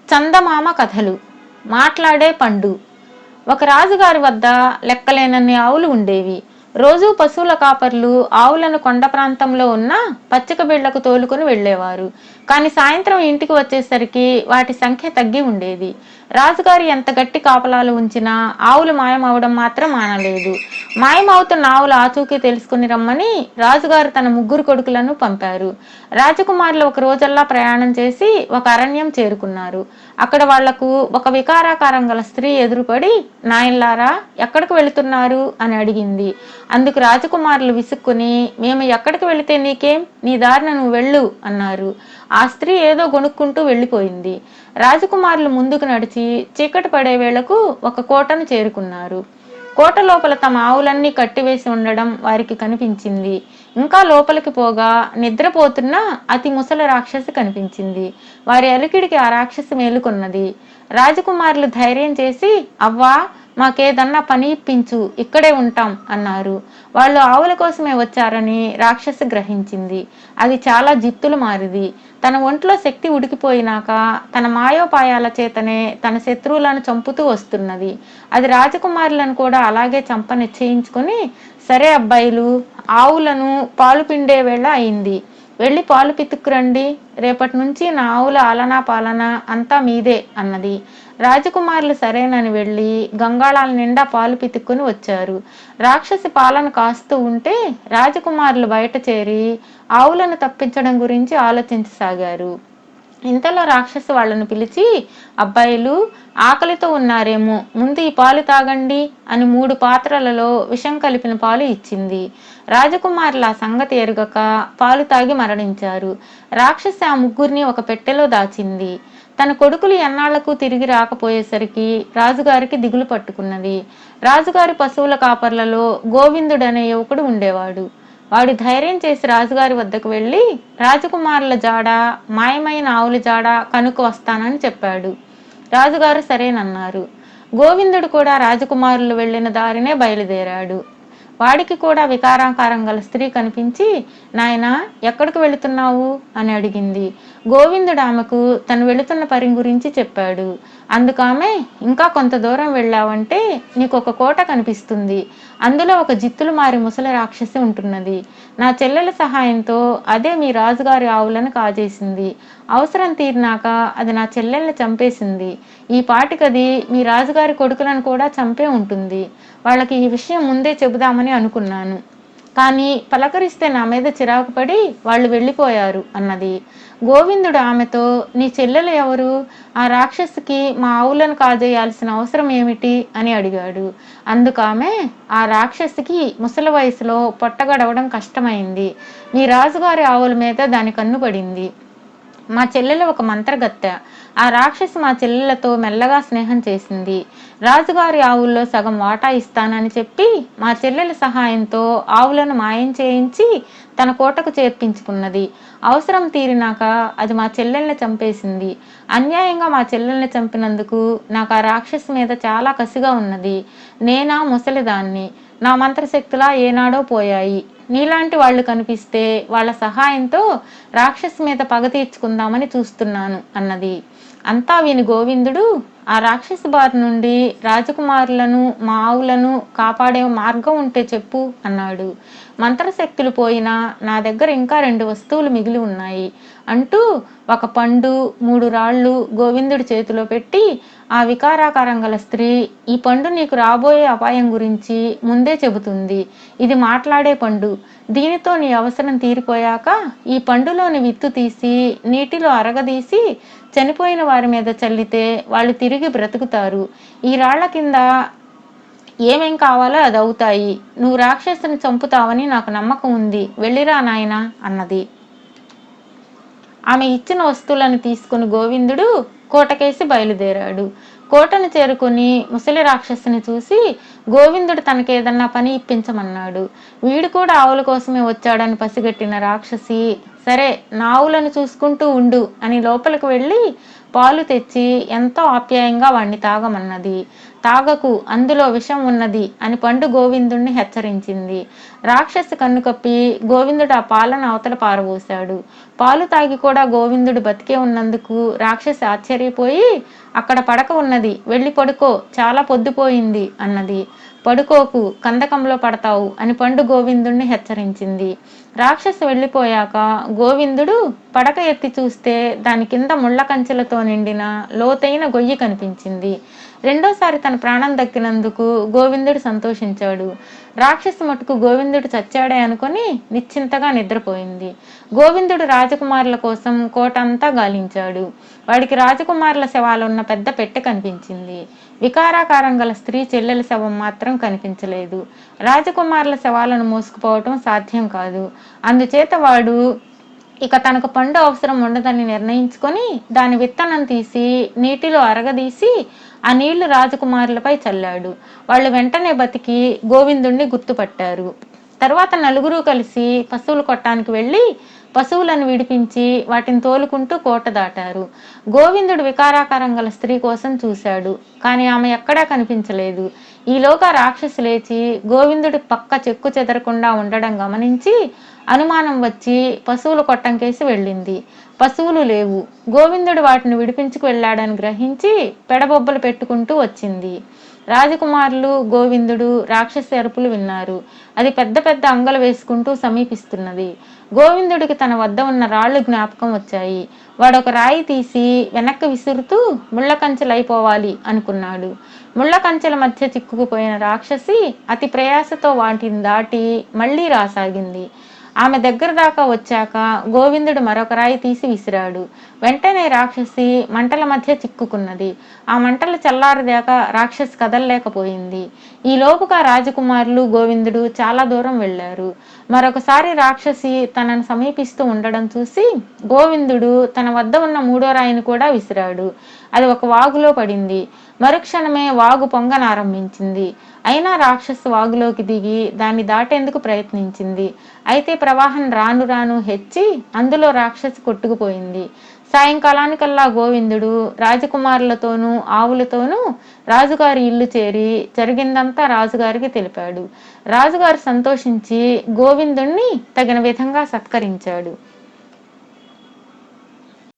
చందమామ కథలు. మాట్లాడే పండు. ఒక రాజుగారి వద్ద లెక్కలేనన్ని ఆవులు ఉండేవి. రోజూ పశువుల కాపర్లు ఆవులను కొండ ప్రాంతంలో ఉన్న పచ్చిక బిళ్లకు తోలుకుని వెళ్లేవారు. కాని సాయంత్రం ఇంటికి వచ్చేసరికి వాటి సంఖ్య తగ్గి ఉండేది. రాజుగారు ఎంత గట్టి కాపలాలు ఉంచినా ఆవులు మాయమవడం మాత్రం మానలేదు. మాయమవుతున్న ఆవుల ఆచూకీ తెలుసుకుని రమ్మని రాజుగారు తన 3 కొడుకులను పంపారు. రాజకుమారులు ఒక రోజల్లా ప్రయాణం చేసి ఒక అరణ్యం చేరుకున్నారు. అక్కడ వాళ్లకు ఒక వికారాకారం గల స్త్రీ ఎదురుపడి, నాయన్లారా, ఎక్కడికి వెళుతున్నారు అని అడిగింది. అందుకు రాజకుమారులు విసుక్కుని, మేము ఎక్కడికి వెళితే నీకేం, నీ దారిన నువ్వు వెళ్ళు అన్నారు. ఆ స్త్రీ ఏదో గొణుక్కుంటూ వెళ్ళిపోయింది. రాజకుమారులు ముందుకు నడిచి చీకటి పడే వేళకు ఒక కోటను చేరుకున్నారు. కోట లోపల తమ ఆవులన్నీ కట్టివేసి ఉండడం వారికి కనిపించింది. ఇంకా లోపలికి పోగా నిద్రపోతున్న అతి ముసలి రాక్షసి కనిపించింది. వారి అలికిడికి ఆ రాక్షసి మేలుకొన్నది. రాజకుమారులు ధైర్యం చేసి, అవ్వా, మాకేదన్నా పని ఇప్పించు, ఇక్కడే ఉంటాం అన్నారు. వాళ్ళు ఆవుల కోసమే వచ్చారని రాక్షసి గ్రహించింది. అది చాలా జిత్తులు మారిది. తన ఒంట్లో శక్తి ఉడికిపోయినాక తన మాయోపాయాల చేతనే తన శత్రువులను చంపుతూ వస్తున్నది. అది రాజకుమారులను కూడా అలాగే చంప నిశ్చయించుకుని, సరే అబ్బాయిలు, ఆవులను పాలు పిండే వేళ అయింది, వెళ్ళి పాలు పితుక్కురండి, రేపటి నుంచి నా ఆవుల ఆలనా పాలన అంతా మీదే అన్నది. రాజకుమారులు సరేనని వెళ్ళి గంగాళాల నిండా పాలు పితుక్కుని వచ్చారు. రాక్షసి పాలను కాస్తూ ఉంటే రాజకుమారులు బయట చేరి ఆవులను తప్పించడం గురించి ఆలోచించసాగారు. ఇంతలో రాక్షసి వాళ్లను పిలిచి, అబ్బాయిలు, ఆకలితో ఉన్నారేమో, ముందు ఈ పాలు తాగండి అని 3 పాత్రలలో విషం కలిపిన పాలు ఇచ్చింది. రాజకుమారులు ఆ సంగతి ఎరుగక పాలు తాగి మరణించారు. రాక్షసి ఆ 3 ఒక పెట్టెలో దాచింది. తన కొడుకులు ఎన్నాళ్లకు తిరిగి రాకపోయేసరికి రాజుగారికి దిగులు పట్టుకున్నది. రాజుగారి పశువుల కాపర్లలో గోవిందుడనే యువకుడు ఉండేవాడు. వాడు ధైర్యం చేసి రాజుగారి వద్దకు వెళ్ళి రాజకుమారుల జాడ, మాయమైన ఆవుల జాడ కనుక్కు వస్తానని చెప్పాడు. రాజుగారు సరేనన్నారు. గోవిందుడు కూడా రాజకుమారులు వెళ్లిన దారినే బయలుదేరాడు. వాడికి కూడా వికారాకారం గల స్త్రీ కనిపించి, నాయనా, ఎక్కడికి వెళుతున్నావు అని అడిగింది. గోవిందుడు ఆమెకు తను వెళుతున్న పని గురించి చెప్పాడు. అందుకామె, ఇంకా కొంత దూరం వెళ్ళావంటే నీకు ఒక కోట కనిపిస్తుంది. అందులో ఒక జిత్తులు మారి ముసలి రాక్షసి ఉంటున్నది. నా చెల్లెల సహాయంతో అదే మీ రాజుగారి ఆవులను కాజేసింది. అవసరం తీరినాక అది నా చెల్లెల్ని చంపేసింది. ఈ పాటికది మీ రాజుగారి కొడుకులను కూడా చంపే ఉంటుంది. వాళ్ళకి ఈ విషయం ముందే చెబుదామని అనుకున్నాను, కానీ పలకరిస్తే నా మీద చిరాకు పడి వాళ్ళు వెళ్ళిపోయారు అన్నది. గోవిందుడు ఆమెతో, నీ చెల్లెలు ఎవరు? ఆ రాక్షసికి మా ఆవులను కాజేయాల్సిన అవసరం ఏమిటి అని అడిగాడు. అందుకామె, ఆ రాక్షసికి ముసలి వయసులో పొట్టగడవడం కష్టమైంది. మీ రాజుగారి ఆవుల మీద దాని కన్ను పడింది. మా చెల్లెలు ఒక మంత్రగత్తె. ఆ రాక్షసి మా చెల్లెలతో మెల్లగా స్నేహం చేసింది. రాజుగారి ఆవుల్లో సగం వాటా ఇస్తానని చెప్పి మా చెల్లెల సహాయంతో ఆవులను మాయం చేయించి తన కోటకు చేర్పించుకున్నది. అవసరం తీరినాక అది మా చెల్లెల్ని చంపేసింది. అన్యాయంగా మా చెల్లెల్ని చంపినందుకు నాకు ఆ రాక్షసి మీద చాలా కసిగా ఉన్నది. నేనా ముసలిదాన్ని, నా మంత్రశక్తులా ఏనాడో పోయాయి. నీలాంటి వాళ్ళు కనిపిస్తే వాళ్ళ సహాయంతో రాక్షసి మీద పగ తీర్చుకుందామని చూస్తున్నాను అన్నది. అంతా విని గోవిందుడు, ఆ రాక్షసి బారి నుండి రాజకుమారులను మా ఆవులను కాపాడే మార్గం ఉంటే చెప్పు అన్నాడు. మంత్రశక్తులు పోయినా నా దగ్గర ఇంకా 2 వస్తువులు మిగిలి ఉన్నాయి అంటూ ఒక పండు, 3 రాళ్లు గోవిందుడి చేతిలో పెట్టి, ఆ వికారాకారం గల స్త్రీ, ఈ పండు నీకు రాబోయే అపాయం గురించి ముందే చెబుతుంది. ఇది మాట్లాడే పండు. దీనితో నీ అవసరం తీరిపోయాక ఈ పండులోని విత్తు తీసి నీటిలో అరగదీసి చనిపోయిన వారి మీద చల్లితే వాళ్ళు తిరిగి బ్రతుకుతారు. ఈ రాళ్ల కింద ఏమేం కావాలో అది అవుతాయి. నువ్వు రాక్షసుని చంపుతావని నాకు నమ్మకం ఉంది, వెళ్ళిరా నాయనా అన్నది. ఆమె ఇచ్చిన వస్తువులను తీసుకుని గోవిందుడు కోటకేసి బయలుదేరాడు. కోటను చేరుకుని ముసలి రాక్షసుని చూసి గోవిందుడు తనకేదన్నా పని ఇప్పించమన్నాడు. వీడు కూడా ఆవుల కోసమే వచ్చాడని పసిగట్టిన రాక్షసి, సరే నా ఆవులను చూసుకుంటూ ఉండు అని లోపలికి వెళ్ళి పాలు తెచ్చి ఎంతో ఆప్యాయంగా వాణ్ణి తాగమన్నది. తాగకు, అందులో విషం ఉన్నది అని పండు గోవిందుణ్ణి హెచ్చరించింది. రాక్షసి కన్ను కప్పి గోవిందుడు ఆ పాలను అవతల పారబోశాడు. పాలు తాగి కూడా గోవిందుడు బతికే ఉన్నందుకు రాక్షసి ఆశ్చర్యపోయి, అక్కడ పడక ఉన్నది, వెళ్ళి పడుకో, చాలా పొద్దుపోయింది అన్నది. పడుకోకు, కందకంలో పడతావు అని పండు గోవిందుణ్ణి హెచ్చరించింది. రాక్షసు వెళ్ళిపోయాక గోవిందుడు పడక ఎత్తి చూస్తే దాని కింద ముళ్ళ కంచెలతో నిండిన లోతైన గొయ్యి కనిపించింది. రెండోసారి తన ప్రాణం దక్కినందుకు గోవిందుడు సంతోషించాడు. రాక్షసు మటుకు గోవిందుడు చచ్చాడే అనుకుని నిశ్చింతగా నిద్రపోయింది. గోవిందుడు రాజకుమారుల కోసం కోట అంతా గాలించాడు. వాడికి రాజకుమారుల శవాలున్న పెద్ద పెట్టె కనిపించింది. వికారాకారం గల స్త్రీ చెల్లెల శవం మాత్రం కనిపించలేదు. రాజకుమారుల శవాలను మోసుకుపోవటం సాధ్యం కాదు. అందుచేత వాడు ఇక తనకు పండు అవసరం ఉండదని నిర్ణయించుకొని దాని విత్తనం తీసి నీటిలో అరగదీసి ఆ నీళ్లు రాజకుమారులపై చల్లాడు. వాళ్ళు వెంటనే బతికి గోవిందుణ్ణి గుర్తుపట్టారు. తర్వాత నలుగురు కలిసి పశువుల కొట్టానికి వెళ్ళి పశువులను విడిపించి వాటిని తోలుకుంటూ కోట దాటారు. గోవిందుడు వికారాకారం గల స్త్రీ కోసం చూశాడు, కానీ ఆమె ఎక్కడా కనిపించలేదు. ఈలోగా రాక్షసి లేచి గోవిందుడి పక్క చెక్కు చెదరకుండా ఉండడం గమనించి అనుమానం వచ్చి పశువుల కొట్టంకేసి వెళ్ళింది. పశువులు లేవు. గోవిందుడు వాటిని విడిపించుకు వెళ్ళాడని గ్రహించి పెడబొబ్బలు పెట్టుకుంటూ వచ్చింది. రాజకుమారులు, గోవిందుడు రాక్షసి అరుపులు విన్నారు. అది పెద్ద పెద్ద అంగలు వేసుకుంటూ సమీపిస్తున్నది. గోవిందుడికి తన వద్ద ఉన్న రాళ్లు జ్ఞాపకం వచ్చాయి. వాడొక రాయి తీసి వెనక్కి విసురుతూ ముళ్ళ కంచెలైపోవాలి అనుకున్నాడు. ముళ్ళ కంచెల మధ్య చిక్కుకుపోయిన రాక్షసి అతి ప్రయాసతో వాటిని దాటి మళ్లీ రాసాగింది. ఆమె దగ్గర దాకా వచ్చాక గోవిందుడు మరొక రాయి తీసి విసిరాడు. వెంటనే రాక్షసి మంటల మధ్య చిక్కుకున్నది. ఆ మంటలు చల్లారదాకా రాక్షసి కదలలేకపోయింది. ఈ లోపుగా రాజకుమారులు, గోవిందుడు చాలా దూరం వెళ్లారు. మరొకసారి రాక్షసి తనను సమీపిస్తూ ఉండడం చూసి గోవిందుడు తన వద్ద ఉన్న మూడో రాయిని కూడా విసిరాడు. అది ఒక వాగులో పడింది. మరుక్షణమే వాగు పొంగనారంభించింది. అయినా రాక్షసు వాగులోకి దిగి దాన్ని దాటేందుకు ప్రయత్నించింది. అయితే ప్రవాహం రాను రాను హెచ్చి అందులో రాక్షసి కొట్టుకుపోయింది. సాయంకాలానికల్లా గోవిందుడు రాజకుమారులతోనూ ఆవులతోనూ రాజుగారి ఇల్లు చేరి జరిగిందంతా రాజుగారికి తెలిపాడు. రాజుగారు సంతోషించి గోవిందుణ్ణి తగిన విధంగా సత్కరించాడు.